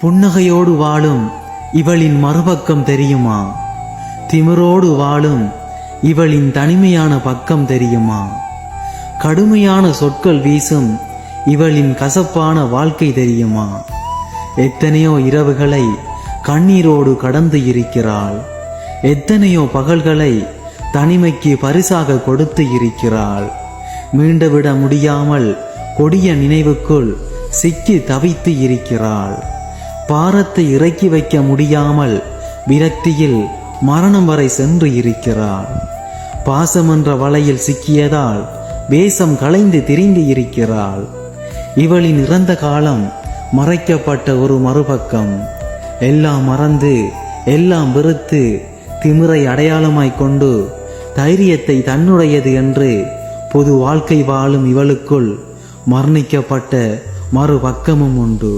புன்னகையோடு வாழும் இவளின் மறுபக்கம் தெரியுமா? திமிரோடு வாழும் இவளின் தனிமையான பக்கம் தெரியுமா? கடுமையான சொற்கள் வீசும் இவளின் கசப்பான வாழ்க்கை தெரியுமா? எத்தனையோ இரவுகளை கண்ணீரோடு கடந்து இருக்கிறாள். எத்தனையோ பகல்களை தனிமைக்கு பரிசாக கொடுத்து இருக்கிறாள். மீண்டுவிட முடியாமல் கொடிய நினைவுக்குள் சிக்கி தவித்து இருக்கிறாள். பாரத்தை இறக்கி வைக்க முடியாமல் விரக்தியில் மரணம் வரை சென்று இருக்கிறாள். பாசமென்ற வலையில் சிக்கியதால் வேஷம் களைந்து திரிந்து இருக்கிறாள். இவளின் இறந்த காலம் மறைக்கப்பட்ட ஒரு மறுபக்கம். எல்லாம் மறந்து எல்லாம் வெறுத்து திமிரை அடையாளமாய் கொண்டு தைரியத்தை தன்னுடையது என்று பொது வாழ்க்கை வாழும் இவளுக்குள் மரணிக்கப்பட்ட மறுபக்கமும் உண்டு.